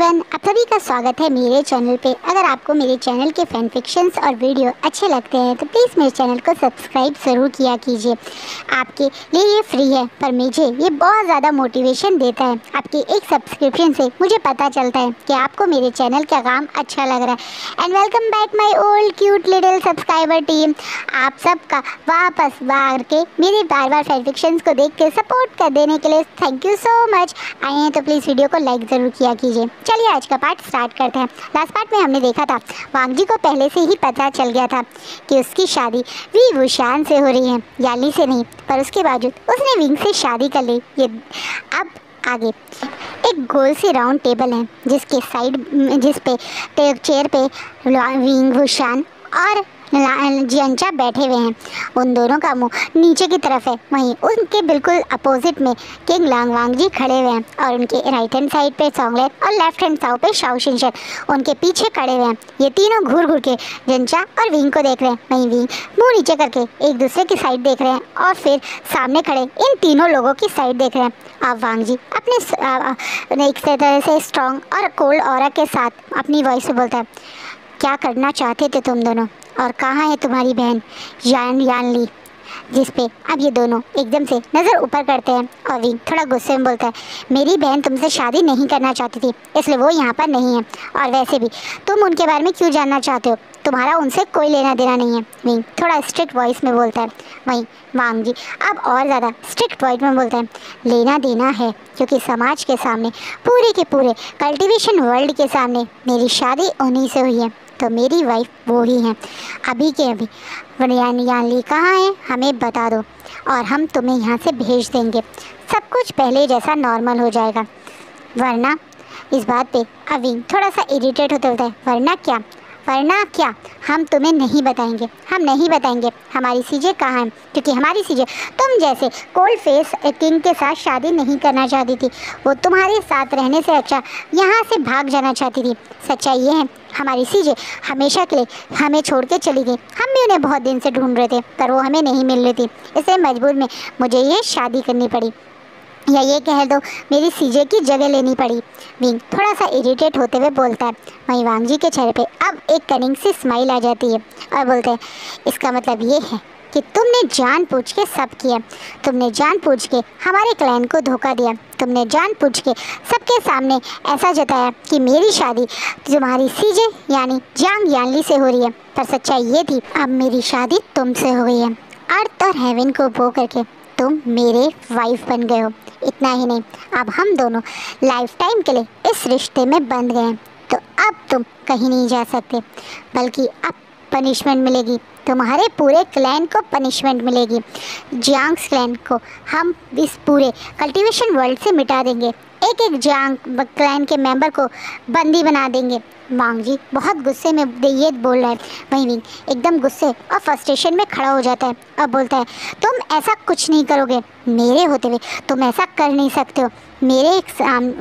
Everyone, आप सभी का स्वागत है मेरे चैनल पे। अगर आपको मेरे चैनल के फैन फिक्शंस और वीडियो अच्छे लगते हैं तो प्लीज़ मेरे चैनल को सब्सक्राइब ज़रूर किया कीजिए। आपके लिए ये फ्री है, पर मुझे ये बहुत ज़्यादा मोटिवेशन देता है। आपके एक सब्सक्रिप्शन से मुझे पता चलता है कि आपको मेरे चैनल का काम अच्छा लग रहा है। And welcome back my old cute little subscriber team. आप सबका वापस बार के मेरे बार बार फैन फिक्शंस को देख के सपोर्ट कर देने के लिए थैंक यू सो मच। आए हैं तो प्लीज़ वीडियो को लाइक ज़रूर किया कीजिए। चलिए आज का पार्ट स्टार्ट करते हैं। लास्ट पार्ट में हमने देखा था वांग जी को पहले से ही पता चल गया था कि उसकी शादी वी वुशान से हो रही है, याली से नहीं। पर उसके बावजूद उसने विंग से शादी कर ली। ये अब आगे एक गोल सी राउंड टेबल है जिसके साइड जिस पे चेयर पे विंग वुशान और जियांचा बैठे हुए हैं। उन दोनों का मुंह नीचे की तरफ है। वहीं उनके बिल्कुल अपोजिट में किंग लांग वांग जी खड़े हुए हैं और उनके राइट हैंड साइड पे सोंगले और लेफ्ट हैंड साइड पे शाओ शिनचर उनके पीछे खड़े हुए हैं। ये तीनों घूर घूर के जियांचा और विंग को देख रहे हैं। वहीं विंग मुंह नीचे करके एक दूसरे की साइड देख रहे हैं और फिर सामने खड़े इन तीनों लोगों की साइड देख रहे हैं। अब वांग जी अपने एक तरह से स्ट्रॉन्ग और कोल्ड ऑरा के साथ अपनी वॉइस से बोलता है, क्या करना चाहते थे तुम दोनों और कहाँ है तुम्हारी बहन यान ली? जिस पे अब ये दोनों एकदम से नज़र ऊपर करते हैं और विंग थोड़ा गुस्से में बोलता है, मेरी बहन तुमसे शादी नहीं करना चाहती थी इसलिए वो यहाँ पर नहीं है, और वैसे भी तुम उनके बारे में क्यों जानना चाहते हो? तुम्हारा उनसे कोई लेना देना नहीं है। विंग थोड़ा स्ट्रिक्ट वॉइस में बोलता है। वहीं वांग जी अब और ज़्यादा स्ट्रिक्ट वॉइस में बोलता है, लेना देना है क्योंकि समाज के सामने पूरे के पूरे कल्टीवेशन वर्ल्ड के सामने मेरी शादी उन्हीं से हुई है, तो मेरी वाइफ वो ही है। अभी के अभी यानली कहाँ है हमें बता दो और हम तुम्हें यहाँ से भेज देंगे। सब कुछ पहले जैसा नॉर्मल हो जाएगा, वरना इस बात पे अविंग थोड़ा सा इरिटेट होते होता है, वरना क्या हम तुम्हें नहीं बताएंगे, हम नहीं बताएंगे हमारी सीजे कहाँ है, क्योंकि हमारी सीजे तुम जैसे कोल्ड फेस किंग के साथ शादी नहीं करना चाहती थी। वो तुम्हारे साथ रहने से अच्छा यहाँ से भाग जाना चाहती थी। सच्चाई ये है हमारी सीजे हमेशा के लिए हमें छोड़ के चली गई। हम भी उन्हें बहुत दिन से ढूंढ रहे थे पर वो हमें नहीं मिल रही थी, इसलिए मजबूर में मुझे ये शादी करनी पड़ी, या ये कह दो मेरी सीजे की जगह लेनी पड़ी। विंग थोड़ा सा इरिटेट होते हुए बोलता है। वहीं वांग जी के चेहरे पे अब एक कनिंग सी स्माइल आ जाती है और बोलते हैं, इसका मतलब ये है कि तुमने जानबूझ के सब किया, तुमने जानबूझ के हमारे क्लैन को धोखा दिया, तुमने जानबूझ के सबके सामने ऐसा जताया कि मेरी शादी तुम्हारी सीजे यानी जांग यानली से हो रही है। पर सच्चाई ये थी अब मेरी शादी तुमसे हो गई है। अर्थ और हेवन को बो करके तुम मेरे वाइफ बन गए हो। इतना ही नहीं, अब हम दोनों लाइफ टाइम के लिए इस रिश्ते में बंध गए हैं, तो अब तुम कहीं नहीं जा सकते, बल्कि अब पनिशमेंट मिलेगी, तुम्हारे पूरे क्लैन को पनिशमेंट मिलेगी। जियांग्स क्लैन को हम इस पूरे कल्टीवेशन वर्ल्ड से मिटा देंगे, एक एक जियांग क्लैन के मेंबर को बंदी बना देंगे। वांग जी बहुत गुस्से में ये बोल रहा है। वहीं विंग एकदम गुस्से और फ्रस्ट्रेशन में खड़ा हो जाता है और बोलता है, तुम ऐसा कुछ नहीं करोगे, मेरे होते हुए तुम ऐसा कर नहीं सकते हो, मेरे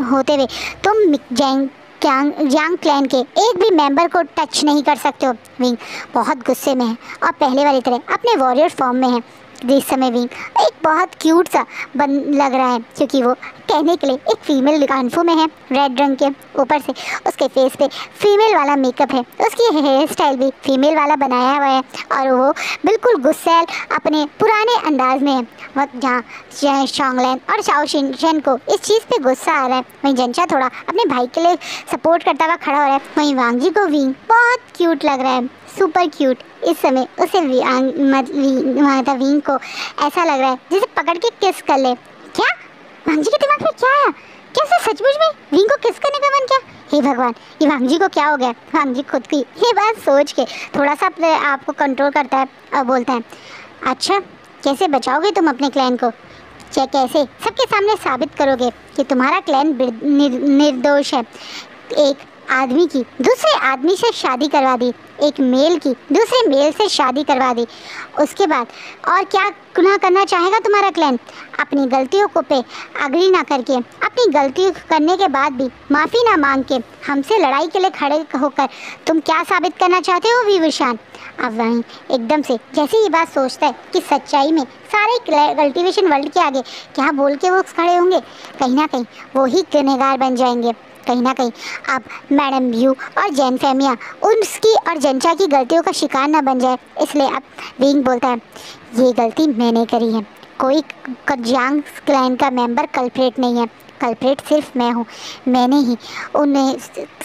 होते हुए तुम जियांग क्लैन के एक भी मेंबर को टच नहीं कर सकते हो। विंग बहुत गुस्से में है और पहले वाली तरह अपने वॉरियर फॉर्म में है। इस समय विंग एक बहुत क्यूट सा लग रहा है क्योंकि वो कहने के लिए एक फीमेल कानफू में है, रेड रंग के, ऊपर से उसके फेस पे फीमेल वाला मेकअप है, उसकी हेयर स्टाइल भी फीमेल वाला बनाया हुआ है और वो बिल्कुल गुस्सैल अपने पुराने अंदाज में है। वक्त जहाँ शोंगलैन और शाओ शिनचेन को इस चीज़ पे गुस्सा आ रहा है, वहीं जियांचा थोड़ा अपने भाई के लिए सपोर्ट करता हुआ खड़ा हो रहा है। वहीं वांग जी को विंग बहुत क्यूट लग रहा है, सुपर क्यूट। इस समय उसे विंग को ऐसा लग रहा है जैसे पकड़ के किस कर ले। क्या वांग जी के दिमाग में क्या आया? कैसे सचमुच में विंग को किस करने का मन किया? हे भगवान, ये वांग जी को क्या हो गया? वांग जी खुद की ये बात सोच के थोड़ा सा अपने आप को कंट्रोल करता है और बोलता है, अच्छा कैसे बचाओगे तुम अपने क्लैन को? चाहे कैसे सबके सामने साबित करोगे कि तुम्हारा क्लैन निर्दोष है? एक आदमी की दूसरे आदमी से शादी करवा दी, एक मेल की दूसरे मेल से शादी करवा दी, उसके बाद और क्या गुनाह करना चाहेगा तुम्हारा क्लैन? अपनी गलतियों को पे अग्री ना करके, अपनी गलती करने के बाद भी माफ़ी ना मांग के हमसे लड़ाई के लिए खड़े होकर तुम क्या साबित करना चाहते हो वी वुशान? अब वहीं एकदम से जैसे ये बात सोचता है कि सच्चाई में सारे कल्टीवेशन वर्ल्ड के आगे क्या बोल के वो खड़े होंगे, कहीं ना कहीं वो ही गुनहगार बन जाएंगे। कहीं ना कहीं अब मैडम यू और जैन फैमिया उसकी और जंचा की गलतियों का शिकार न बन जाए, इसलिए अब विंग बोलता है ये गलती मैंने करी है, कोई जियांग क्लैन का मेंबर कल्प्रेट नहीं है, कल्प्रेट सिर्फ मैं हूँ। मैंने ही उन्हें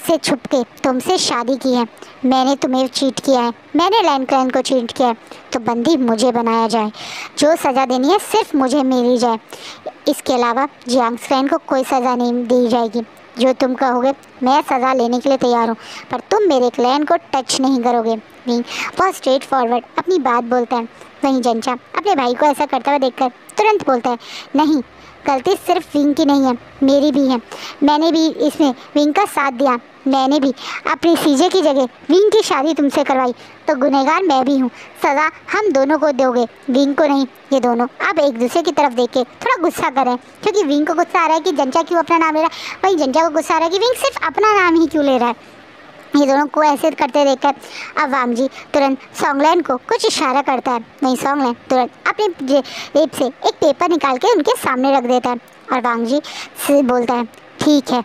से छुप के तुमसे शादी की है, मैंने तुम्हें चीट किया है, मैंने लैन क्लैन को चीट किया है, तो बंदी मुझे बनाया जाए, जो सज़ा देनी है सिर्फ मुझे मिली जाए, इसके अलावा जियांग क्लैन को कोई सज़ा नहीं दी जाएगी। जो तुम कहोगे मैं सज़ा लेने के लिए तैयार हूँ, पर तुम मेरे क्लैन को टच नहीं करोगे। विंग बहुत स्ट्रेट फॉरवर्ड अपनी बात बोलता है। वहीं जंचा अपने भाई को ऐसा करता हुआ देखकर तुरंत बोलता है नहीं, गलती सिर्फ विंग की नहीं है, मेरी भी है, मैंने भी इसमें विंग का साथ दिया, मैंने भी अपनी सीजे की जगह विंग की शादी तुमसे करवाई, तो गुनहगार मैं भी हूँ, सज़ा हम दोनों को दोगे, विंग को नहीं। ये दोनों अब एक दूसरे की तरफ देख के थोड़ा गुस्सा करें, क्योंकि विंग को गुस्सा आ रहा है कि जंचा क्यों अपना नाम ले रहा है, वहीं जंचा को गुस्सा आ रहा है कि विंग सिर्फ अपना नाम ही क्यों ले रहा है। ये दोनों को ऐसे करते देखकर अब वांग जी तुरंत सॉन्गलैन को कुछ इशारा करता है। वहीं सॉन्गलैन तुरंत अपने जेब से एक पेपर निकाल के उनके सामने रख देता है और वांग जी से बोलता है ठीक है,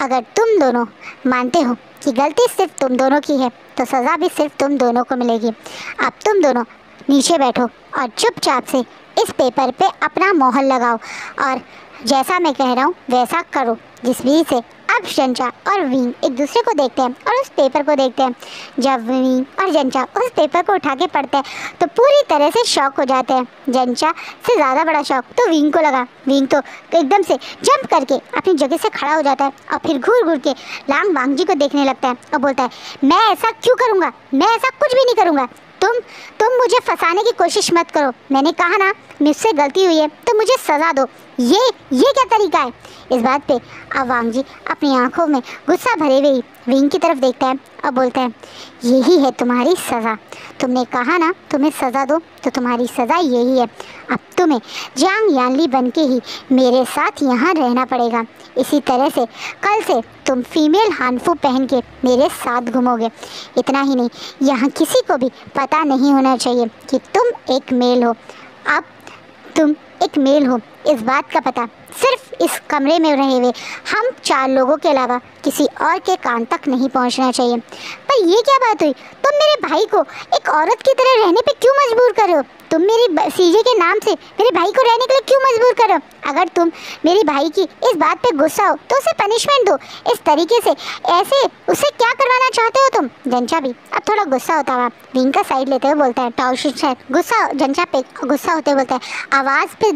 अगर तुम दोनों मानते हो कि गलती सिर्फ तुम दोनों की है तो सज़ा भी सिर्फ तुम दोनों को मिलेगी। अब तुम दोनों नीचे बैठो और चुपचाप से इस पेपर पे अपना मोहर लगाओ और जैसा मैं कह रहा हूँ वैसा करो। जिस विधि से अब जंचा और विंग एक दूसरे को देखते हैं और उस पेपर को देखते हैं, जब विंग और जंचा उस पेपर को उठा के पढ़ते हैं तो पूरी तरह से शॉक हो जाते हैं। जंचा से ज़्यादा बड़ा शॉक तो विंग को लगा। विंग तो एकदम से जंप करके अपनी जगह से खड़ा हो जाता है और फिर घूर घूर के लांग वांग जी को देखने लगता है और बोलता है मैं ऐसा क्यों करूँगा, मैं ऐसा कुछ भी नहीं करूँगा, तुम मुझे फंसाने की कोशिश मत करो, मैंने कहा ना मुझसे गलती हुई है तो मुझे सज़ा दो। ये क्या तरीका है। इस बात पे अब वांग जी अपनी आंखों में गुस्सा भरे हुए विंग की तरफ देखता है और बोलता है यही है तुम्हारी सज़ा, तुमने कहा ना तुम्हें सज़ा दो तो तुम्हारी सज़ा यही है, अब तुम्हें जियांग यानली बन के ही मेरे साथ यहाँ रहना पड़ेगा। इसी तरह से कल से तुम फीमेल हानफू पहन के मेरे साथ घूमोगे। इतना ही नहीं, यहाँ किसी को भी पता नहीं होना चाहिए कि तुम एक मेल हो। अब तुम एक मेल हो, इस बात का पता सिर्फ इस कमरे में रहे हुए हम 4 लोगों के अलावा किसी और के कान तक नहीं पहुंचना चाहिए। पर ये क्या बात हुई, तुम मेरे भाई को एक औरत की तरह रहने पे क्यों मजबूर कर रहे हो, तुम मेरी सीजे के नाम से मेरे भाई को रहने के लिए क्यों मजबूर कर रहे हो। अगर तुम मेरे भाई की इस बात पे गुस्सा हो तो उसे पनिशमेंट दो, इस तरीके से ऐसे उसे क्या करवाना चाहते हो तुम। जंचा भी अब थोड़ा गुस्सा होता हुआ विंग का साइड लेते हुए बोलता है गुस्सा जंचा पे गुस्सा होते हुए बोलता है आवाज़ पे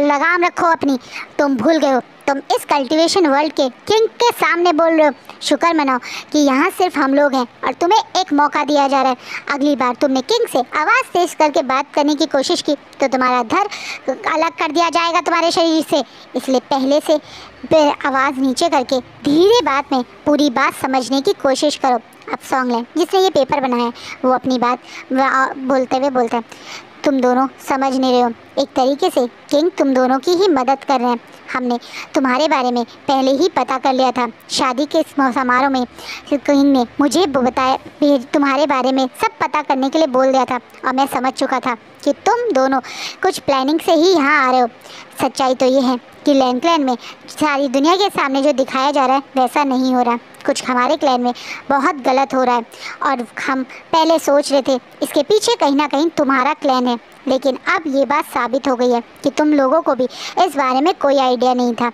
लगाम रखो अपनी, तुम भूल गए हो तुम इस कल्टीवेशन वर्ल्ड के किंग के सामने बोल रहे हो। शुक्र मनाओ कि यहाँ सिर्फ हम लोग हैं और तुम्हें एक मौका दिया जा रहा है। अगली बार तुमने किंग से आवाज़ तेज करके बात करने की कोशिश की तो तुम्हारा धर अलग कर दिया जाएगा तुम्हारे शरीर से, इसलिए पहले से आवाज़ नीचे करके धीरे बात में पूरी बात समझने की कोशिश करो। अब सॉन्गलैन जिसने ये पेपर बनाया है वो अपनी बात बोलते हुए बोलता है तुम दोनों समझ नहीं रहे हो, एक तरीके से किंग तुम दोनों की ही मदद कर रहे हैं। हमने तुम्हारे बारे में पहले ही पता कर लिया था, शादी के समारोह में किंग ने मुझे बताया, तुम्हारे बारे में सब पता करने के लिए बोल दिया था और मैं समझ चुका था कि तुम दोनों कुछ प्लानिंग से ही यहाँ आ रहे हो। सच्चाई तो ये है कि लैन क्लैन में सारी दुनिया के सामने जो दिखाया जा रहा है वैसा नहीं हो रहा, कुछ हमारे क्लैन में बहुत गलत हो रहा है और हम पहले सोच रहे थे इसके पीछे कहीं ना कहीं तुम्हारा क्लैन है, लेकिन अब ये बात साबित हो गई है कि तुम लोगों को भी इस बारे में कोई आइडिया नहीं था,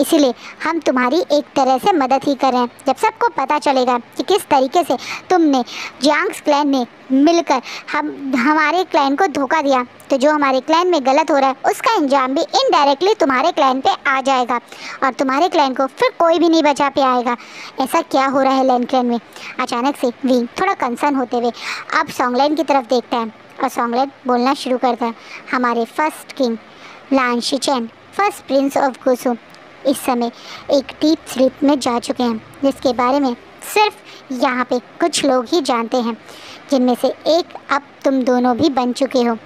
इसीलिए हम तुम्हारी एक तरह से मदद ही कर रहे हैं। जब सबको पता चलेगा कि किस तरीके से तुमने जियांग्स क्लैन में मिलकर हमारे क्लैन को धोखा दिया, तो जो हमारे क्लैन में गलत हो रहा है उसका अंजाम भी इनडायरेक्टली तुम्हारे क्लैन पे आ जाएगा और तुम्हारे क्लैन को फिर कोई भी नहीं बचा पे आएगा। ऐसा क्या हो रहा है लैन क्लैन में। अचानक से विंग थोड़ा कंसर्न होते हुए अब सॉन्गलैन की तरफ देखता है और सॉन्गलैन बोलना शुरू करता है हमारे first king Lan Xichen, first prince of Gusu इस समय एक डीप स्लीप में जा चुके हैं, जिसके बारे में सिर्फ यहाँ पे कुछ लोग ही जानते हैं, जिनमें से एक अब तुम दोनों भी बन चुके हो।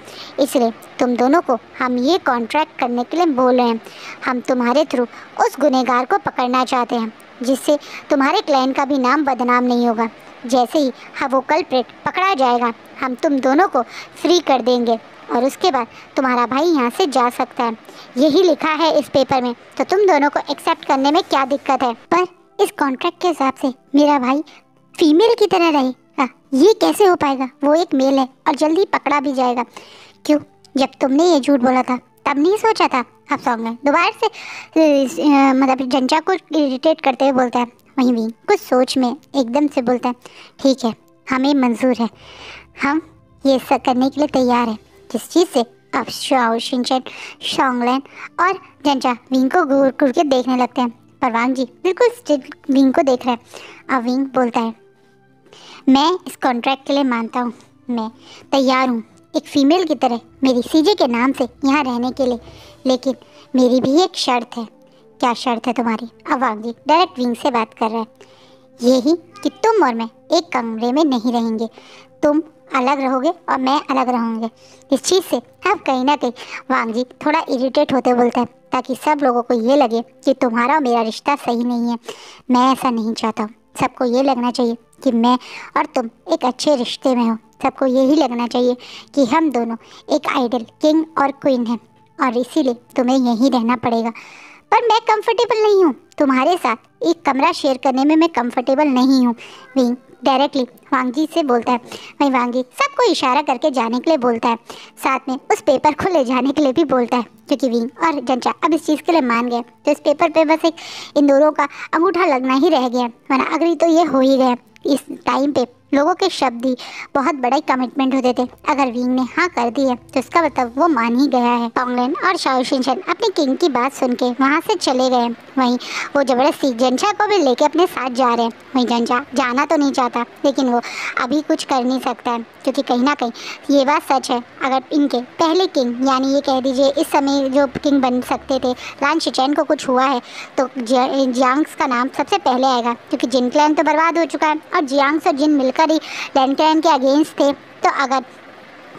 इसलिए तुम दोनों को हम ये कॉन्ट्रैक्ट करने के लिए बोल रहे हैं। हम तुम्हारे थ्रू उस गुनहगार को पकड़ना चाहते हैं जिससे तुम्हारे क्लैन का भी नाम बदनाम नहीं होगा। जैसे ही वो कल्प्रिट पकड़ा जाएगा हम तुम दोनों को फ्री कर देंगे और उसके बाद तुम्हारा भाई यहाँ से जा सकता है। यही लिखा है इस पेपर में, तो तुम दोनों को एक्सेप्ट करने में क्या दिक्कत है। पर इस कॉन्ट्रैक्ट के हिसाब से मेरा भाई फीमेल की तरह रहेगा, ये कैसे हो पाएगा? वो एक मेल है और जल्दी पकड़ा भी जाएगा। क्यों? जब तुमने ये झूठ बोला था तब नहीं सोचा था? अब सॉन्ग दोबारा से मतलब जंचा को इरिटेट करते हुए बोलता है। वहीं भी कुछ सोच में एकदम से बोलता है, ठीक है, हमें मंजूर है, हम ये सब करने के लिए तैयार हैं। जिस चीज़ से अब शाओ शिनचैन, शॉन्गलैन और जंचा विंग को घूर घूर के देखने लगते हैं, पर वांग जी बिल्कुल स्टिल विंग को देख रहा है। अब विंग बोलता है, मैं इस कॉन्ट्रैक्ट के लिए मानता हूँ, मैं तैयार हूँ एक फ़ीमेल की तरह मेरी सीजे के नाम से यहाँ रहने के लिए, लेकिन मेरी भी एक शर्त है। क्या शर्त है तुम्हारी? अब वांग जी डायरेक्ट विंग से बात कर रहा है। यही कि तुम और मैं एक कमरे में नहीं रहेंगे, तुम अलग रहोगे और मैं अलग रहूँगे। इस चीज़ से अब कहीं ना कहीं वांग जी थोड़ा इरिटेट होते बोलता है, ताकि सब लोगों को ये लगे कि तुम्हारा और मेरा रिश्ता सही नहीं है। मैं ऐसा नहीं चाहता हूँ, सबको ये लगना चाहिए कि मैं और तुम एक अच्छे रिश्ते में हो। सबको यही लगना चाहिए कि हम दोनों एक आइडल किंग और क्वीन हैं, और इसीलिए तुम्हें यहीं रहना पड़ेगा। पर मैं कंफर्टेबल नहीं हूँ तुम्हारे साथ एक कमरा शेयर करने में, मैं कंफर्टेबल नहीं हूँ। विंग डायरेक्टली वांग जी से बोलता है। वहीं वांग जी सबको इशारा करके जाने के लिए बोलता है, साथ में उस पेपर को ले जाने के लिए भी बोलता है, क्योंकि विंग और जंचा अब इस चीज़ के लिए मान गए। तो इस पेपर पे बस एक इन दोनों का अंगूठा लगना ही रह गया, वरना अग्री तो ये हो ही गया। इस टाइम पे लोगों के शब्द ही बहुत बड़ा कमिटमेंट होते थे। अगर विंग ने हाँ कर दी है तो इसका मतलब वो मान ही गया है। टोंगलेन और शाओ शिनचैन अपने किंग की बात सुन के वहाँ से चले गए। वहीं वो जबरदस्ती जंचा को भी लेके अपने साथ जा रहे हैं। वहीं जंचा जाना तो नहीं चाहता, लेकिन वो अभी कुछ कर नहीं सकता है, क्योंकि कहीं ना कहीं ये बात सच है। अगर इनके पहले किंग, यानी ये कह दीजिए इस समय जो किंग बन सकते थे, लान शिचैन को कुछ हुआ है तो जियांग्स का नाम सबसे पहले आएगा, क्योंकि जिन क्लैन तो बर्बाद हो चुका है और जियांग्स और जिन मिलकर ही लैन क्लैन के अगेंस्ट थे। तो अगर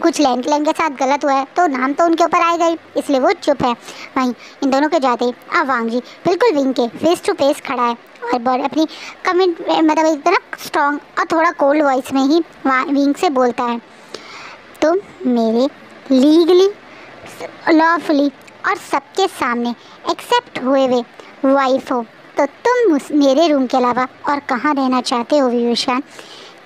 कुछ लैन क्लैन के साथ गलत हुआ है तो नाम तो उनके ऊपर आएगा ही, इसलिए वो चुप है। वहीं इन दोनों के जाते अब वांग जी बिल्कुल विंग के फेस टू फेस खड़ा है और बड़ अपनी कमेंट मतलब एक तरह स्ट्रॉन्ग और थोड़ा कोल्ड वॉइस में ही विंग से बोलता है, तुम मेरे लीगली, लॉफुली और सबके सामने एक्सेप्ट हुए हुए वाइफ हो, तो तुम मेरे रूम के अलावा और कहाँ रहना चाहते हो विवेशान?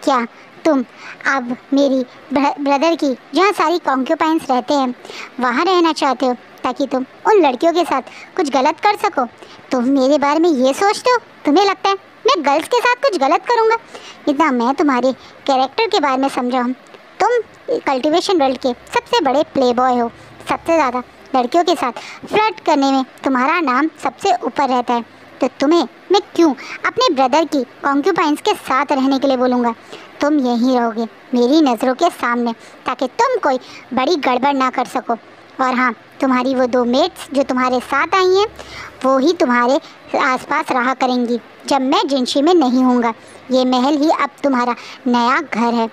क्या तुम अब मेरी ब्रदर की जहाँ सारी कॉन्क्यूपाइंस रहते हैं वहाँ रहना चाहते हो, ताकि तुम उन लड़कियों के साथ कुछ गलत कर सको? तुम मेरे बारे में ये सोचते हो? तुम्हें लगता है मैं गर्ल्स के साथ कुछ गलत करूँगा? इतना मैं तुम्हारे कैरेक्टर के बारे में समझा हूँ। तुम कल्टीवेशन वर्ल्ड के सबसे बड़े प्ले बॉय हो, सबसे ज़्यादा लड़कियों के साथ फ्लर्ट करने में तुम्हारा नाम सबसे ऊपर रहता है, तो तुम्हें मैं क्यों अपने ब्रदर की कॉन्क्यूपाइंस के साथ रहने के लिए बोलूँगा? तुम यहीं रहोगे मेरी नज़रों के सामने, ताकि तुम कोई बड़ी गड़बड़ ना कर सको। और हाँ, तुम्हारी वो 2 मेट्स जो तुम्हारे साथ आई हैं वो ही तुम्हारे आसपास रहा करेंगी जब मैं जिनशी में नहीं हूँगा। ये महल ही अब तुम्हारा नया घर है।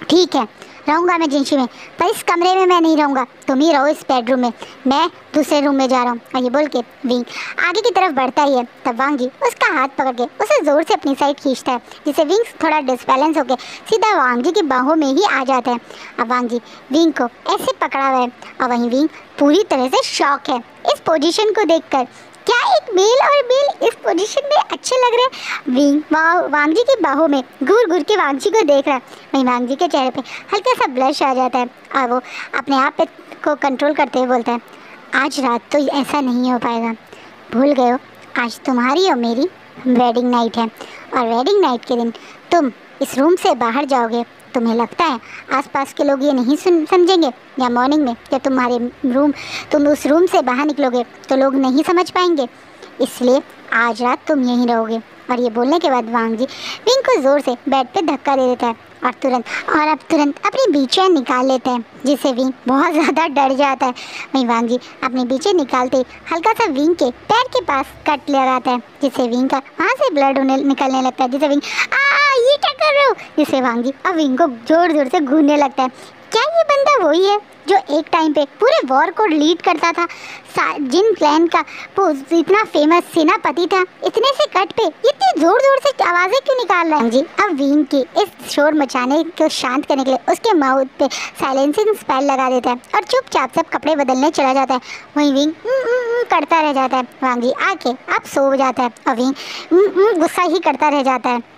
ठीक है, रहूँगा मैं जिनशी में, पर इस कमरे में मैं नहीं रहूँगा, तुम ही रहो इस बेडरूम में, मैं दूसरे रूम में जा रहा हूँ। और ये बोल के विंग आगे की तरफ बढ़ता ही है, तब वांग जी उसका हाथ पकड़ के उसे ज़ोर से अपनी साइड खींचता है, जिससे विंग थोड़ा डिसबैलेंस होकर सीधा वांग जी की बाहों में ही आ जाता है। अब वांग जी विंग को ऐसे पकड़ा हुआ है और वहीं विंग पूरी तरह से शॉक है इस पोजीशन को देखकर। क्या एक मेल और मेल इस पोजीशन में अच्छे लग रहे हैं? विंग वांग जी की बाहों में घूर घूर के वांग जी को देख रहा है। वहीं वांग जी के चेहरे पे हल्का सा ब्लश आ जाता है और वो अपने आप पे को कंट्रोल करते हुए बोलता है, आज रात तो ऐसा नहीं हो पाएगा, भूल गए हो आज तुम्हारी और मेरी वेडिंग नाइट है, और वेडिंग नाइट के दिन तुम इस रूम से बाहर जाओगे। तुम्हें लगता है आसपास के लोग ये नहीं समझेंगे, या मॉर्निंग में जब तुम उस रूम से बाहर निकलोगे तो लोग नहीं समझ पाएंगे? इसलिए आज रात तुम यहीं रहोगे। और ये बोलने के बाद वांग जी विंग को ज़ोर से बेड पे धक्का दे देता है और अब तुरंत अपनी बीचें निकाल लेते हैं, जिससे विंग बहुत ज़्यादा डर जाता है। वहीं वांग जी अपनी बीचें निकालते ही हल्का सा विंग के पैर के पास कट लगाता है, जिससे विंग का वहाँ से ब्लड निकलने लगता है, जिससे विंग ये क्या कर रहे हो? जिससे वांग जी अब विंग को जोर जोर से घूरने लगता है। क्या ये बंदा वही है जो एक टाइम पे पूरे वॉर को लीड करता था? जिन क्लैन का वो इतना फेमस सेनापति था, इतने से कट पे इतनी जोर जोर से आवाज़ें क्यों निकाल रहा है जी? अब विंग के इस शोर मचाने को शांत करने के लिए उसके माउथ पे साइलेंसिंग स्पेल लगा देता है और चुपचाप सब कपड़े बदलने चला जाता है। वहीं विंग करता रह जाता है। वांग जी आके अब सो जाता है और विंग गुस्सा ही करता रह जाता है।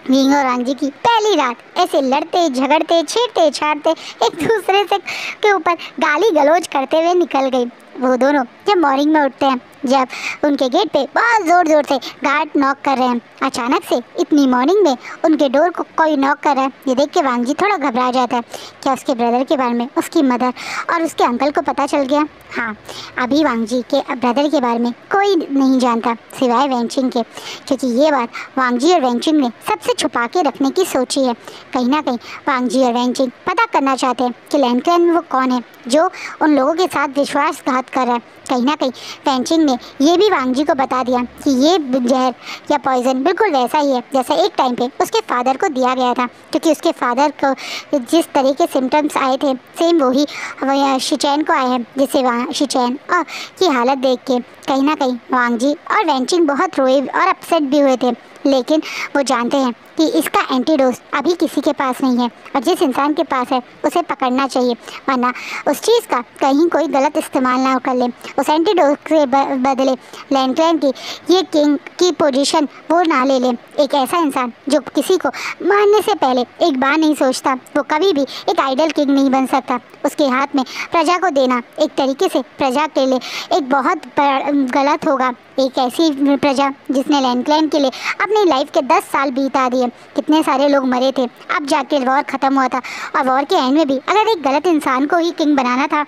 विंग और वांग जी की पहली रात ऐसे लड़ते झगड़ते छेड़ते छाड़ते एक दूसरे से के ऊपर गाली गलौज करते हुए निकल गई। वो दोनों जब मॉर्निंग में उठते हैं, जब उनके गेट पे बहुत ज़ोर ज़ोर से गार्ड नॉक कर रहे हैं, अचानक से इतनी मॉर्निंग में उनके डोर को कोई नॉक कर रहा है। ये देख के वांग जी थोड़ा घबरा जाता है। क्या उसके ब्रदर के बारे में उसकी मदर और उसके अंकल को पता चल गया? हाँ, अभी वांग जी के ब्रदर के बारे में कोई नहीं जानता सिवाय वेंचिंग के, क्योंकि ये बात वांग जी और वेंचिंग ने सबसे छुपा के रखने की सोची है। कहीं ना कहीं वांग जी और वेंचिंग पता करना चाहते हैं कि लैन क्लैन वो कौन है जो उन लोगों के साथ विश्वासघात कर रहा है। कहीं ना कहीं वेंचिंग ने ये भी वांग जी को बता दिया कि ये जहर या पॉइजन बिल्कुल वैसा ही है जैसा एक टाइम पे उसके फादर को दिया गया था, क्योंकि उसके फादर को जिस तरह के सिम्टम्स आए थे सेम वही शिचैन को आए हैं, जिससे शिचैन की हालत देख के कहीं ना कहीं वांग जी और वेंचिंग बहुत रोए और अपसेट भी हुए थे। लेकिन वो जानते हैं कि इसका एंटीडोज अभी किसी के पास नहीं है और जिस इंसान के पास है उसे पकड़ना चाहिए, वरना उस चीज़ का कहीं कोई गलत इस्तेमाल ना कर ले। उस एंटीडोज के बदले लैन क्लैन की ये किंग की पोजीशन वो ना ले ले। एक ऐसा इंसान जो किसी को मारने से पहले एक बार नहीं सोचता, वो कभी भी एक आइडल किंग नहीं बन सकता। उसके हाथ में प्रजा को देना एक तरीके से प्रजा के लिए एक बहुत गलत होगा। एक ऐसी प्रजा जिसने लैन क्लैन के लिए अपनी लाइफ के 10 साल बीता दिए, कितने सारे लोग मरे थे, अब जाके वॉर ख़त्म हुआ था और वॉर के एंड में भी अगर एक गलत इंसान को ही किंग बनाना था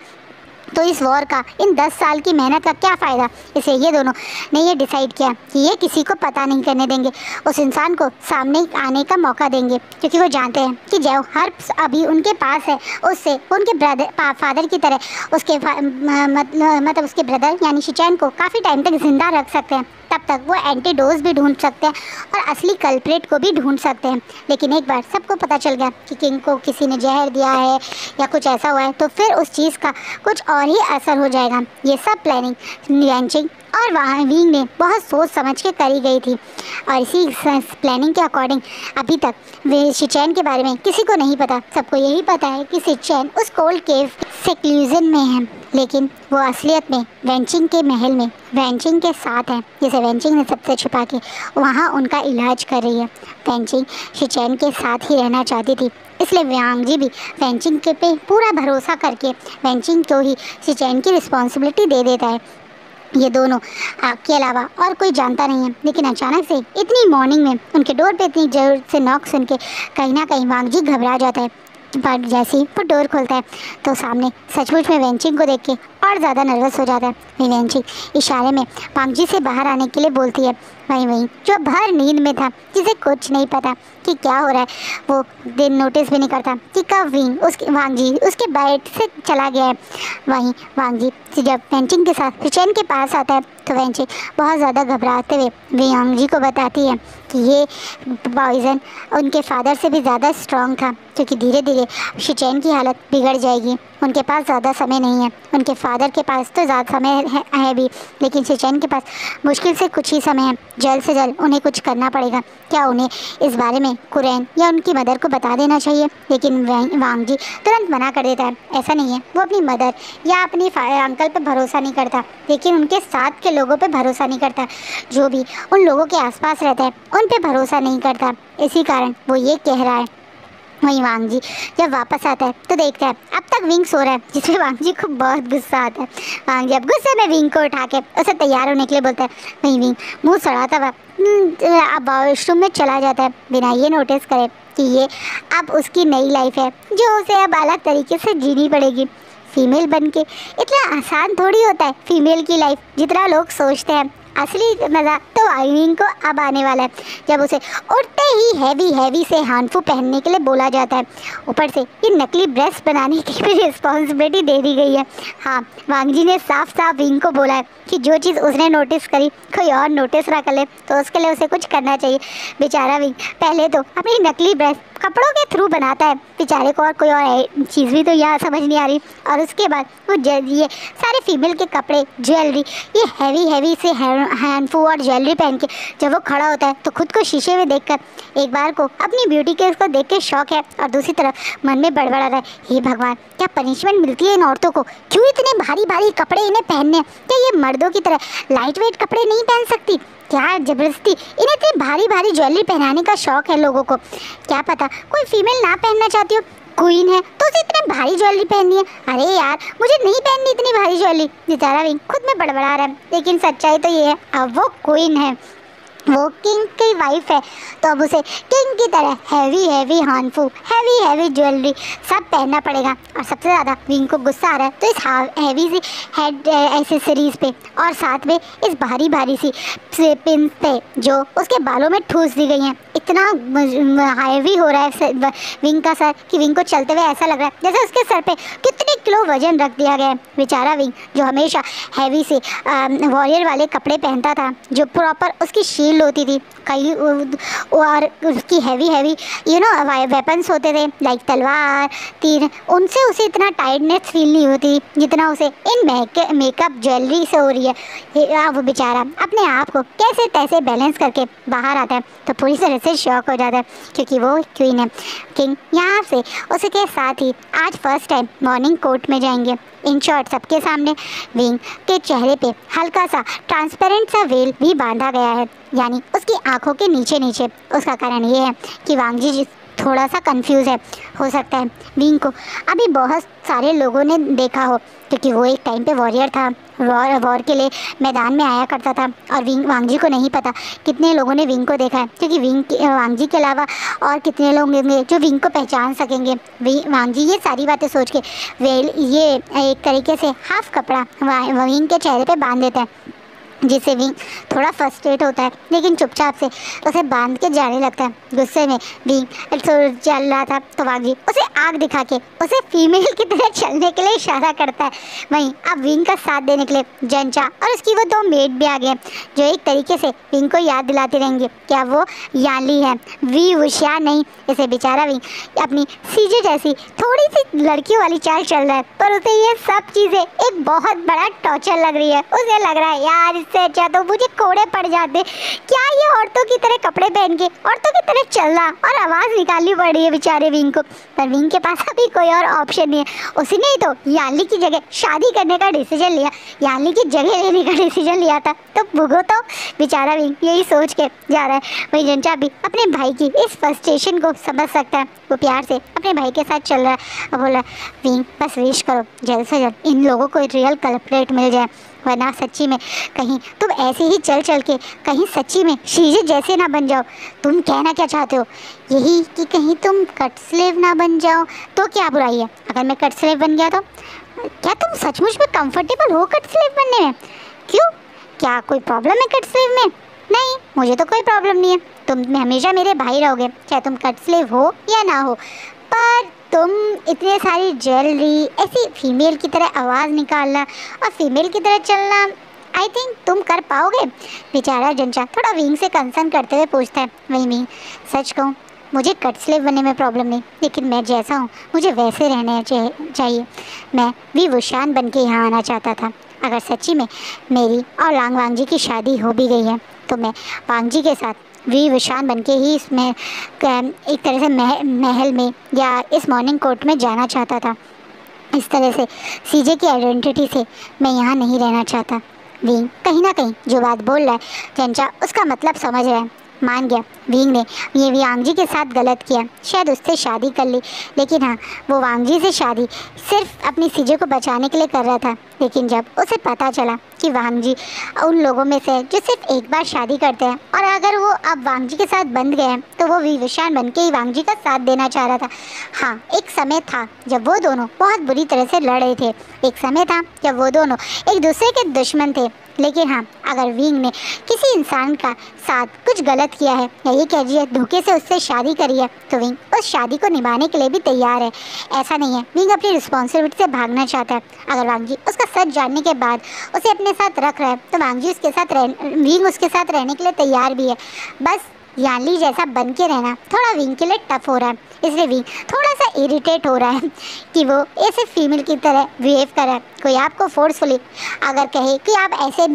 तो इस वॉर का इन 10 साल की मेहनत का क्या फ़ायदा। इसलिए ये दोनों ने ये डिसाइड किया कि ये किसी को पता नहीं करने देंगे, उस इंसान को सामने आने का मौका देंगे, क्योंकि वो जानते हैं कि जो हर्ब्स अभी उनके पास है उससे उनके फादर की तरह उसके मतलब उसके ब्रदर यानी शिचैन को काफ़ी टाइम तक ज़िंदा रख सकते हैं। तब तक वो एंटीडोज भी ढूंढ सकते हैं और असली कल्प्रेट को भी ढूंढ सकते हैं। लेकिन एक बार सबको पता चल गया कि किंग को किसी ने जहर दिया है या कुछ ऐसा हुआ है, तो फिर उस चीज़ का कुछ और ही असर हो जाएगा। ये सब प्लानिंग वेंचिंग और वहाँ विंग ने बहुत सोच समझ के करी गई थी और इसी प्लानिंग के अकॉर्डिंग अभी तक शिचैन के बारे में किसी को नहीं पता। सबको यही पता है कि शिचैन उस कोल्ड केव सेक्लूजन में है, लेकिन वो असलियत में वेंचिंग के महल में वेंचिंग के साथ है, जिसे वेंचिंग ने सबसे छुपा के वहाँ उनका इलाज कर रही है। वेंचिंग शिचैन के साथ ही रहना चाहती थी, इसलिए वांग जी भी वेंचिंग के पे पूरा भरोसा करके वेंचिंग को ही शिचैन की रिस्पॉन्सिबिलिटी दे देता है। ये दोनों के अलावा और कोई जानता नहीं है। लेकिन अचानक से इतनी मॉर्निंग में उनके डोर पे इतनी जोर से नॉक सुन के कहीं ना कहीं वांग जी घबरा जाता है। पर जैसे ही वो डोर खोलता है तो सामने सचमुच में वेंचिंग को देख के और ज़्यादा नर्वस हो जाता है। वेंचिंग इशारे में वांग जी से बाहर आने के लिए बोलती है। वहीं जो भर नींद में था, जिसे कुछ नहीं पता कि क्या हो रहा है, वो दिन नोटिस भी नहीं करता कि कब वांग जी उसके बेड से चला गया है। वहीं वांग जी जब वेंचिंग के साथ शिचैन के पास आता है तो वेंचिंग बहुत ज़्यादा घबराते हुए वांग जी को बताती है कि ये पॉइज़न उनके फादर से भी ज़्यादा स्ट्रॉन्ग था, क्योंकि धीरे धीरे शिचैन की हालत बिगड़ जाएगी। उनके पास ज़्यादा समय नहीं है, उनके फादर के पास तो ज़्यादा समय है भी, लेकिन शिचैन के पास मुश्किल से कुछ ही समय है। जल्द से जल्द उन्हें कुछ करना पड़ेगा। क्या उन्हें इस बारे में कुरैन या उनकी मदर को बता देना चाहिए? लेकिन वांग जी तुरंत मना कर देता है। ऐसा नहीं है, वो अपनी मदर या अपनी अंकल पर भरोसा नहीं करता, लेकिन उनके साथ के लोगों पर भरोसा नहीं करता, जो भी उन लोगों के आसपास रहता है उन पर भरोसा नहीं करता। इसी कारण वो ये कह रहा है। वहीं वांग जी जब वापस आता है तो देखता है अब तक विंग सो रहा है, जिसमें वांग जी को बहुत गुस्सा आता है। वांग जी अब गुस्से में विंग को उठा के उसे तैयार होने के लिए बोलता है। वहीं विंग मुंह सड़ाता हुआ अब वॉशरूम में चला जाता है, बिना ये नोटिस करे कि ये अब उसकी नई लाइफ है जो उसे अब अलग तरीके से जीनी पड़ेगी। फीमेल बन के इतना आसान थोड़ी होता है फीमेल की लाइफ जितना लोग सोचते हैं। असली मज़ा तो विंग को अब आने वाला है, जब उसे उठते ही हैवी से हानफू पहनने के लिए बोला जाता है। ऊपर से ये नकली ब्रेस्ट बनाने की भी रिस्पॉन्सिबिलिटी दे दी गई है। हाँ, वांग जी ने साफ विंग को बोला है कि जो चीज़ उसने नोटिस करी कोई और नोटिस ना कर ले तो उसके लिए उसे कुछ करना चाहिए। बेचारा विंग पहले तो अपनी नकली ब्रेस्ट कपड़ों के थ्रू बनाता है बेचारे को, और कोई और चीज़ भी तो यहाँ समझ नहीं आ रही। और उसके बाद वो ये सारे फीमेल के कपड़े, ज्वेलरी, ये हैवी से हैंडफू और ज्वेलरी पहन के जब वो खड़ा होता है तो खुद को शीशे में देखकर एक बार को अपनी ब्यूटी के उसको देख के शौक है, और दूसरी तरफ मन में बड़बड़ा रहा है, हे भगवान क्या पनिशमेंट मिलती है इन औरतों को, क्यों इतने भारी भारी कपड़े इन्हें पहनने हैं, क्या ये मर्दों की तरह लाइट वेट कपड़े नहीं पहन सकती, क्या जबरदस्ती इन्हें इतनी भारी भारी ज्वेलरी पहनाने का शौक है लोगों को। क्या पता कोई फीमेल ना पहनना चाहती हो, क्वीन है तो उसे इतने भारी ज्वेलरी पहननी है, अरे यार मुझे नहीं पहननी इतनी भारी ज्वेलरी। बेचारा विंग खुद में बड़बड़ा रहा है, लेकिन सच्चाई तो ये है अब वो क्वीन है, वो किंग की वाइफ है, तो अब उसे किंग की तरह हैवी हार्मफुल हैवी ज्वेलरी सब पहनना पड़ेगा। और सबसे ज़्यादा विंग को गुस्सा आ रहा है तो इस हैवी सी हेड एसेसरीज़ पे और साथ में इस भारी सी पिन पे जो उसके बालों में ठूस दी गई हैं। इतना हैवी हो रहा है विंग का सर कि विंग को चलते हुए ऐसा लग रहा है जैसे उसके सर पे कितने किलो वजन रख दिया गया है। बेचारा विंग जो हमेशा हैवी से वॉरियर वाले कपड़े पहनता था, जो प्रॉपर उसकी शील्ड होती थी, कई और उसकी हैवी वेपन्स होते थे लाइक तलवार, तीर, उनसे उसे इतना टायर्डनेस फील नहीं होती जितना उसे इन मेकअप ज्वेलरी से हो रही है। वो बेचारा अपने आप को कैसे तैसे बैलेंस करके बाहर आता है तो पूरी तरह से शॉक हो जाता है, क्योंकि वो क्वीन है। किंग यहाँ से उसके साथ ही आज फर्स्ट टाइम मॉर्निंग कोर्ट में जाएंगे। इन शॉर्ट सबके सामने विंग के चेहरे पे हल्का सा ट्रांसपेरेंट सा वेल भी बांधा गया है, यानी उसकी आंखों के नीचे। उसका कारण ये है कि वांगजी थोड़ा सा कंफ्यूज है। हो सकता है विंग को अभी बहुत सारे लोगों ने देखा हो, क्योंकि वो एक टाइम पे वॉरियर था, वॉर के लिए मैदान में आया करता था, और वांगजी को नहीं पता कितने लोगों ने विंग को देखा है, क्योंकि वांगजी के अलावा और कितने लोग होंगे जो विंग को पहचान सकेंगे। वांगजी ये सारी बातें सोच के ये एक तरीके से हाफ कपड़ा विंग के चेहरे पे बांध देता है, जिससे विंग थोड़ा फ्रस्ट्रेट होता है, लेकिन चुपचाप से उसे बांध के जाने लगता है। गुस्से में विंग चल रहा था तो वांगजी उसे आग दिखा के उसे फीमेल की तरह चलने के लिए इशारा करता है। वहीं अब विंग का साथ देने के लिए जंचा और उसकी वो 2 मेट भी आ गए, जो एक तरीके से विंग को याद दिलाते रहेंगे क्या वो याली है, वी उषा नहीं। इसे बेचारा विंग अपनी सीजे जैसी थोड़ी सी लड़कियों वाली चाल चल रहा है, पर उसे ये सब चीज़ें एक बहुत बड़ा टॉर्चर लग रही है। उसे लग रहा है यार इससे अच्छा तो मुझे कोड़े पड़ जाते, क्या ये औरतों की तरह कपड़े पहन के औरतों की तरह चलना और आवाज़ निकालनी पड़ रही है बेचारे विंग को। पर विंग के पास अभी कोई और ऑप्शन नहीं है। उसने ही तो याली की जगह शादी करने का डिसीजन लिया, याली की जगह लेने का डिसीजन लिया था, तो भुगो तो। बेचारा विंग यही सोच के जा रहा है। वही जंचा भी अपने भाई की इस फ्रस्ट्रेशन को समझ सकता है, वो प्यार से अपने भाई के साथ चल रहा है और बोला विंग बस विश करो जल्द से जल्द इन लोगों को रियल कल्प्रेट मिल जाए, वरना सच्ची में कहीं तुम ऐसे ही चल के कहीं सच्ची में शीजे जैसे ना बन जाओ। तुम कहना क्या चाहते हो, यही कि कहीं तुम कट स्लेव ना बन जाओ तो क्या बुराई है? अगर मैं कट स्लेव बन गया तो क्या तुम सचमुच में कंफर्टेबल हो कट स्लेव बनने में? क्यों, क्या कोई प्रॉब्लम है कट स्लेव में? नहीं, मुझे तो कोई प्रॉब्लम नहीं है। तुम हमेशा मेरे भाई रहोगे, चाहे तुम कट स्लेव हो या ना हो। पर तुम इतने सारी ज्वेलरी, ऐसी फीमेल की तरह आवाज़ निकालना और फीमेल की तरह चलना, आई थिंक तुम कर पाओगे? बेचारा जंचा थोड़ा विंग से कंसर्न करते हुए पूछता है। वही विंग, सच कहूँ मुझे कट स्लेव बनने में प्रॉब्लम नहीं, लेकिन मैं जैसा हूँ मुझे वैसे रहना चाहिए। मैं भी वुशान बन के यहाँ आना चाहता था। अगर सच्ची में मेरी और लांग वांगजी की शादी हो भी गई है तो मैं वांगजी के साथ वी विशान बनके ही इसमें एक तरह से महल में या इस मॉर्निंग कोर्ट में जाना चाहता था। इस तरह से सीजे की आइडेंटिटी से मैं यहाँ नहीं रहना चाहता। विंग कहीं ना कहीं जो बात बोल रहा है जंचा उसका मतलब समझ रहा है, मान गया विंग ने ये वांगजी के साथ गलत किया, शायद उससे शादी कर ली, लेकिन हाँ वो वांगजी से शादी सिर्फ अपनी सीजे को बचाने के लिए कर रहा था। लेकिन जब उसे पता चला कि वांगजी उन लोगों में से जो सिर्फ एक बार शादी करते हैं और अगर वो अब वांगजी के साथ बंध गए हैं तो वो विशान बन के ही वांगजी का साथ देना चाह रहा था। हाँ, एक समय था जब वो दोनों बहुत बुरी तरह से लड़ रहे थे, एक समय था जब वो दोनों एक दूसरे के दुश्मन थे। लेकिन हाँ, अगर विंग ने किसी इंसान का साथ कुछ गलत किया है या ये कह दिया धोखे से उससे शादी करी है तो विंग उस शादी को निभाने के लिए भी तैयार है। ऐसा नहीं है विंग अपनी रिस्पॉन्सिबिलिटी से भागना चाहता है। अगर वांगजी उसका सच जानने के बाद उसे अपने साथ रख रहा है तो वांगजी विंग उसके साथ रहने के लिए तैयार भी है। बस यानली जैसा बन के रहना थोड़ा विंग के लिए टफ हो रहा है, इसलिए विंग थोड़ा सा इरिटेट हो रहा है कि वो ऐसे फीमेल की तरह बिहेव कर रहा है। कोई आपको फोर्सफुली अगर कहे कि आप ऐसे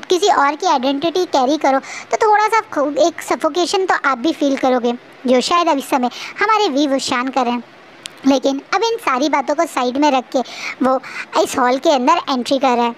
किसी और की आइडेंटिटी कैरी करो तो थोड़ा सा एक सफोकेशन तो आप भी फील करोगे, जो शायद अब इस समय हमारे वी वुशान कर रहे हैं। लेकिन अब इन सारी बातों को साइड में रख के वो इस हॉल के अंदर एंट्री कर रहा है।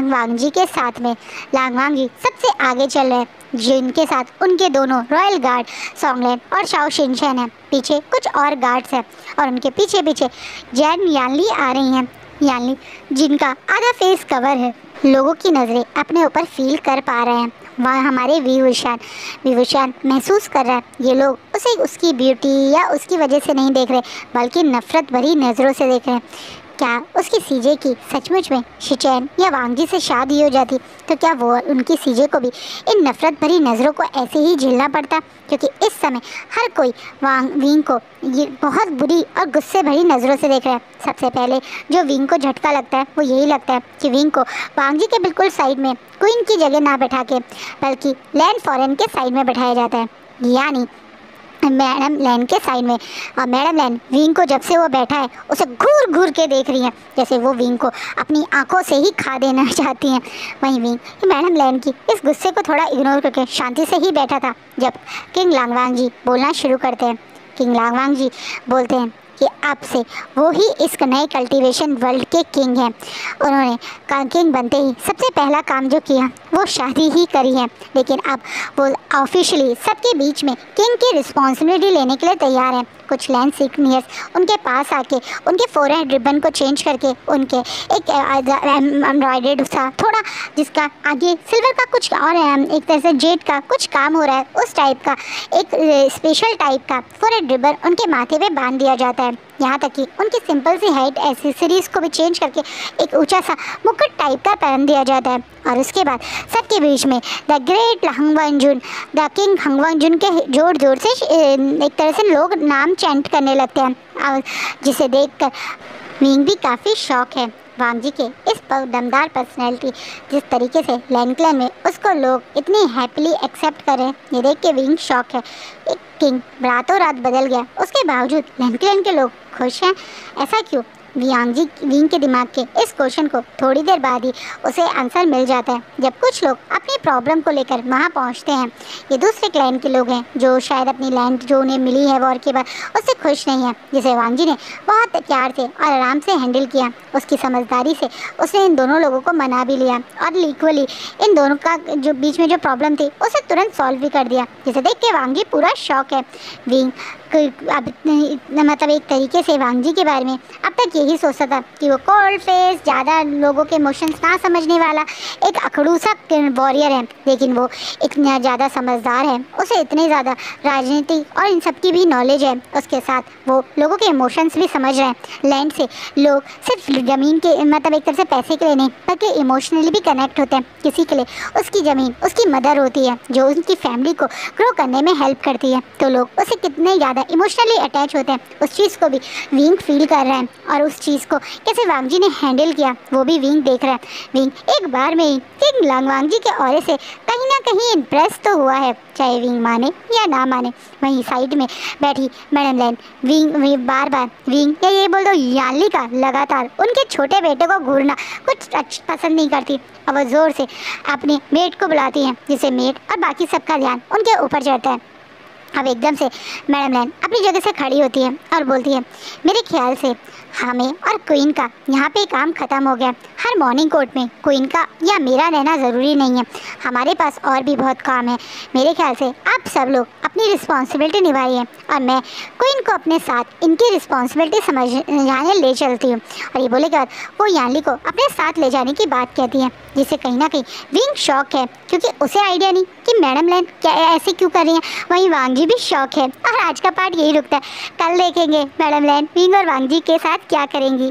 वांग जी के साथ में लांगवांग जी सबसे आगे चल रहे हैं, जिनके साथ उनके दोनों रॉयल गार्ड सोंगलेन और शाओ शिनचैन हैं। पीछे कुछ और गार्ड्स हैं और उनके पीछे पीछे जैन यानली आ रही हैं। यानली जिनका आधा फेस कवर है, लोगों की नज़रें अपने ऊपर फील कर पा रहे हैं। वह हमारे विभूषण महसूस कर रहा है ये लोग उसे उसकी ब्यूटी या उसकी वजह से नहीं देख रहे, बल्कि नफ़रत भरी नज़रों से देख रहे हैं। क्या उसकी सीजे की सचमुच में शिचैन या वांग जी से शादी हो जाती तो क्या वो उनकी सीजे को भी इन नफ़रत भरी नज़रों को ऐसे ही झेलना पड़ता? क्योंकि इस समय हर कोई विंग को ये बहुत बुरी और गुस्से भरी नज़रों से देख रहा है। सबसे पहले जो विंग को झटका लगता है वो यही लगता है कि विंग को वांग जी के बिल्कुल साइड में क्वीन की जगह ना बैठा के बल्कि लैन फॉरेन के साइड में बैठाया जाता है, यानी मैडम लैन के साइड में। और मैडम लैन विंग को जब से वो बैठा है उसे घूर घूर के देख रही हैं, जैसे वो विंग को अपनी आंखों से ही खा देना चाहती हैं। वहीं विंग मैडम लैन की इस गुस्से को थोड़ा इग्नोर करके शांति से ही बैठा था जब किंग लांगवांग जी बोलना शुरू करते हैं। किंग लांगवांग जी बोलते हैं कि अब से वो ही इस नए कल्टीवेशन वर्ल्ड के किंग हैं। उन्होंने किंग बनते ही सबसे पहला काम जो किया वो शादी ही करी है, लेकिन अब वो ऑफिशियली सबके बीच में किंग की रिस्पॉन्सिबिलिटी लेने के लिए तैयार हैं। कुछ लैंड सीनियर्स उनके पास आके उनके फोरहेड रिबन को चेंज करके उनके एक एम्ब्रॉयडर्ड सा थोड़ा जिसका आगे सिल्वर का कुछ और एक तरह से जेड का कुछ काम हो रहा है, उस टाइप का एक स्पेशल टाइप का फोरहेड रिबन उनके माथे पे बांध दिया जाता है। यहाँ तक कि उनकी सिंपल सी हेड एसेसरीज को भी चेंज करके एक ऊंचा सा मुकुट टाइप का पहन दिया जाता है। और उसके बाद सबके बीच में द ग्रेट हंगवांजुन द किंग हंगवांजुन के जोर जोर से एक तरह से लोग नाम चैंट करने लगते हैं, जिसे देखकर विंग भी काफ़ी शौक है। वांग जी के इस दमदार पर्सनैलिटी जिस तरीके से लैन क्लैन में उसको लोग इतनी हैप्पीली एक्सेप्ट करें, ये देख के विंग शौक है। एक किंग रातों रात बदल गया, उसके बावजूद लैन क्लैन के लोग खुश हैं, ऐसा क्यों? विंग के दिमाग के इस क्वेश्चन को थोड़ी देर बाद ही उसे आंसर मिल जाता है जब कुछ लोग अपनी प्रॉब्लम को लेकर वहाँ पहुँचते हैं। ये दूसरे क्लैन के लोग हैं जो शायद अपनी लैंड जो उन्हें मिली है वॉर के बाद उससे खुश नहीं है, जिसे वांग जी ने बहुत प्यार से और आराम से हैंडल किया। उसकी समझदारी से उसने इन दोनों लोगों को मना भी लिया और इक्वली इन दोनों का जो बीच में जो प्रॉब्लम थी उसे तुरंत सॉल्व भी कर दिया, जिसे देख के वांग जी पूरा शौक है। विंग अब मतलब एक तरीके से वांग जी के बारे में अब तक यही सोचता था कि वो कोल्ड फेस, ज़्यादा लोगों के इमोशंस ना समझने वाला एक अखड़ूसा वॉरियर है, लेकिन वो इतना ज़्यादा समझदार है, उसे इतने ज़्यादा राजनीति और इन सब की भी नॉलेज है। उसके साथ वो लोगों के इमोशंस भी समझ रहे हैं। लैंड से लोग सिर्फ ज़मीन के मतलब एक तरह से पैसे के लिए नहीं बल्कि इमोशनली भी कनेक्ट होते हैं। किसी के लिए उसकी ज़मीन उसकी मदर होती है जो उनकी फैमिली को ग्रो करने में हेल्प करती है, तो लोग उसे कितने ज़्यादा इमोशनली अटैच होते हैं। उस चीज़ को भी विंग फील कर रहा है और उस चीज़ को कैसे वांग जी ने हैंडल किया वो भी विंग देख रहा है। विंग एक बार में ही किंग लांगवांग जी के ऑरे से कहीं ना कहीं इम्प्रेस तो हुआ है, चाहे विंग माने या ना माने। वहीं साइड में बैठी मैडम लैन विंग बार बार विंग या ये बोल दो यानली का लगातार उनके छोटे बेटे को घूरना कुछ पसंद नहीं करती और वो ज़ोर से अपने मेट को बुलाती हैं, जिसे मेट और बाकी सबका ध्यान उनके ऊपर चढ़ता है। अब एकदम से मैडम लैन अपनी जगह से खड़ी होती है और बोलती है, मेरे ख्याल से हमें और क्वीन का यहाँ पे काम ख़त्म हो गया। हर मॉर्निंग कोर्ट में क्वीन का या मेरा रहना ज़रूरी नहीं है, हमारे पास और भी बहुत काम है। मेरे ख्याल से आप सब लोग अपनी रिस्पॉन्सिबिलिटी निभाइए और मैं क्वीन को अपने साथ इनकी रिस्पॉन्सिबिलिटी समझाने ले चलती हूँ। और ये बोले के बाद वो यानली को अपने साथ ले जाने की बात कहती है, जिससे कहीं ना कहीं विंग शॉक है क्योंकि उसे आइडिया नहीं कि मैडम लैन क्या ऐसे क्यों कर रही हैं। वहीं वांग जी भी शौक है। और आज का पार्ट यही रुकता है, कल देखेंगे मैडम लैन विंग और वांग जी के साथ क्या करेंगी।